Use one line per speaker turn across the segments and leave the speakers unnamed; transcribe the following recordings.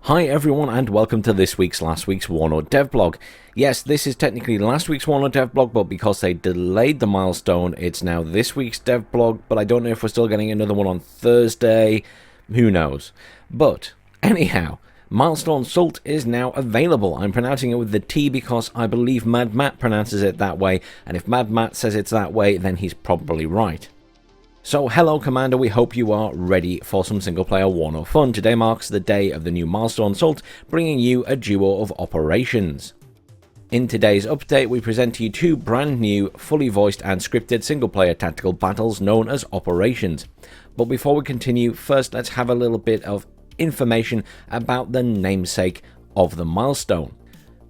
Hi everyone and welcome to this week's last week's WARNO devblog. Yes, this is technically last week's WARNO devblog, but because they delayed the milestone, it's now this week's devblog, but I don't know if we're still getting another one on Thursday. Who knows? But anyhow, Milestone Soult is now available. I'm pronouncing it with the T because I believe Mad Matt pronounces it that way, and if Mad Matt says it's that way, then he's probably right. So hello Commander, we hope you are ready for some single player WARNO fun. Today marks the day of the new Milestone Soult, bringing you a duo of operations. In today's update we present to you two brand new, fully voiced and scripted single player tactical battles known as operations. But before we continue, first let's have a little bit of information about the namesake of the milestone.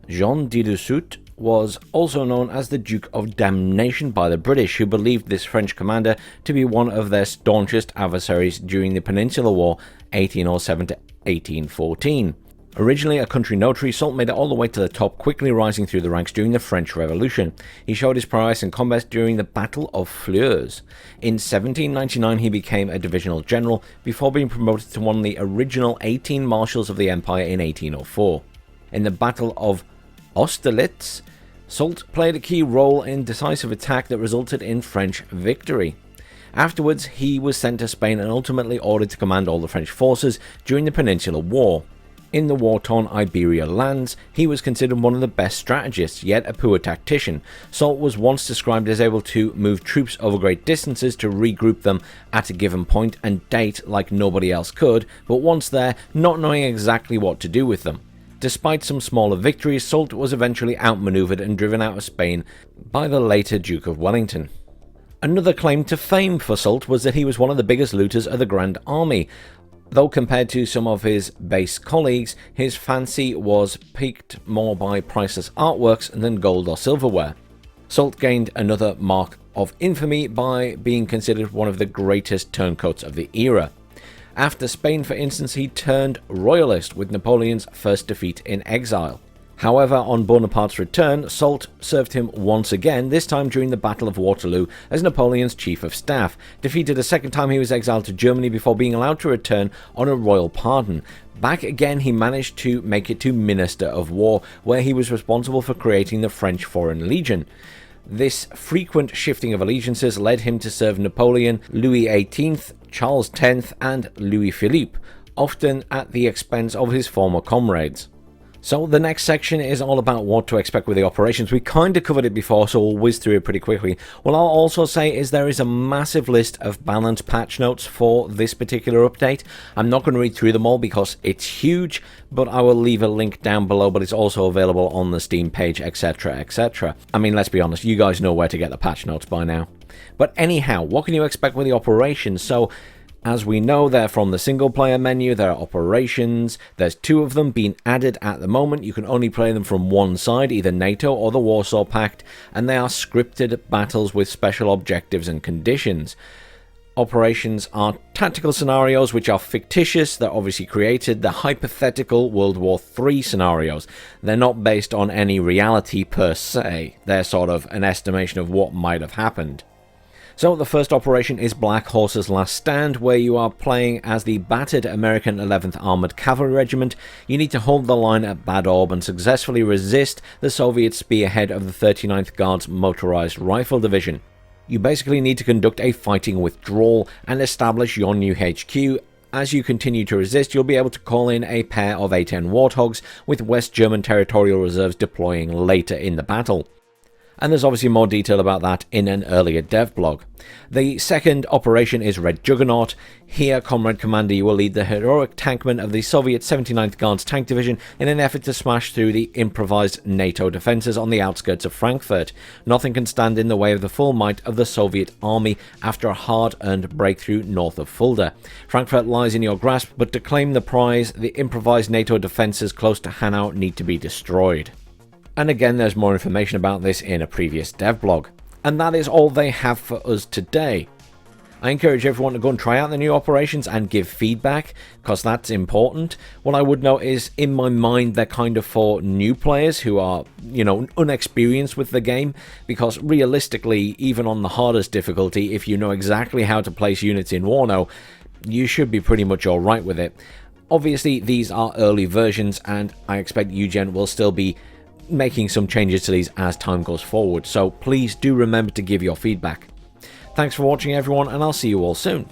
Jean de Soult was also known as the Duke of Damnation by the British, who believed this French commander to be one of their staunchest adversaries during the Peninsular War 1807 to 1814. Originally a country notary, Soult made it all the way to the top, quickly rising through the ranks during the French Revolution. He showed his prowess in combat during the Battle of Fleurs. In 1799 he became a divisional general, before being promoted to one of the original 18 marshals of the Empire in 1804. In the Battle of Austerlitz, Soult played a key role in decisive attack that resulted in French victory. Afterwards, he was sent to Spain and ultimately ordered to command all the French forces during the Peninsular War. In the war-torn Iberia lands, he was considered one of the best strategists, yet a poor tactician. Soult was once described as able to move troops over great distances to regroup them at a given point and date like nobody else could, but once there, not knowing exactly what to do with them. Despite some smaller victories, Soult was eventually outmaneuvered and driven out of Spain by the later Duke of Wellington. Another claim to fame for Soult was that he was one of the biggest looters of the Grand Army, though compared to some of his base colleagues, his fancy was piqued more by priceless artworks than gold or silverware. Soult gained another mark of infamy by being considered one of the greatest turncoats of the era. After Spain, for instance, he turned royalist with Napoleon's first defeat in exile. However, on Bonaparte's return, Soult served him once again, this time during the Battle of Waterloo as Napoleon's chief of staff. Defeated a second time, he was exiled to Germany before being allowed to return on a royal pardon. Back again, he managed to make it to Minister of War, where he was responsible for creating the French Foreign Legion. This frequent shifting of allegiances led him to serve Napoleon, Louis XVIII, Charles X and Louis Philippe, often at the expense of his former comrades. So the next section is all about what to expect with the operations. We kind of covered it before, so we'll whiz through it pretty quickly. What I'll also say is there is a massive list of balanced patch notes for this particular update. I'm not going to read through them all because it's huge, but I will leave a link down below, but it's also available on the Steam page, etc, etc. I mean, let's be honest, you guys know where to get the patch notes by now. But anyhow, what can you expect with the operations? So, as we know, they're from the single player menu, there are operations, there's two of them being added at the moment. You can only play them from one side, either NATO or the Warsaw Pact, and they are scripted battles with special objectives and conditions. Operations are tactical scenarios which are fictitious, they're obviously created, they're hypothetical World War III scenarios. They're not based on any reality per se, they're sort of an estimation of what might have happened. So the first operation is Black Horse's Last Stand, where you are playing as the battered American 11th Armored Cavalry Regiment. You need to hold the line at Bad Orb and successfully resist the Soviet spearhead of the 39th Guards Motorized Rifle Division. You basically need to conduct a fighting withdrawal and establish your new HQ. As you continue to resist, you'll be able to call in a pair of A-10 Warthogs, with West German Territorial Reserves deploying later in the battle. And there's obviously more detail about that in an earlier devblog. The second operation is Red Juggernaut. Here, Comrade Commander, you will lead the heroic tankmen of the Soviet 79th Guards Tank Division in an effort to smash through the improvised NATO defences on the outskirts of Frankfurt. Nothing can stand in the way of the full might of the Soviet army after a hard-earned breakthrough north of Fulda. Frankfurt lies in your grasp, but to claim the prize, the improvised NATO defences close to Hanau need to be destroyed. And again, there's more information about this in a previous devblog. And that is all they have for us today. I encourage everyone to go and try out the new operations and give feedback, because that's important. What I would note is, in my mind, they're kind of for new players who are, unexperienced with the game, because realistically, even on the hardest difficulty, if you know exactly how to place units in WARNO, you should be pretty much alright with it. Obviously, these are early versions, and I expect UGen will still be making some changes to these as time goes forward, so please do remember to give your feedback. Thanks for watching everyone, and I'll see you all soon.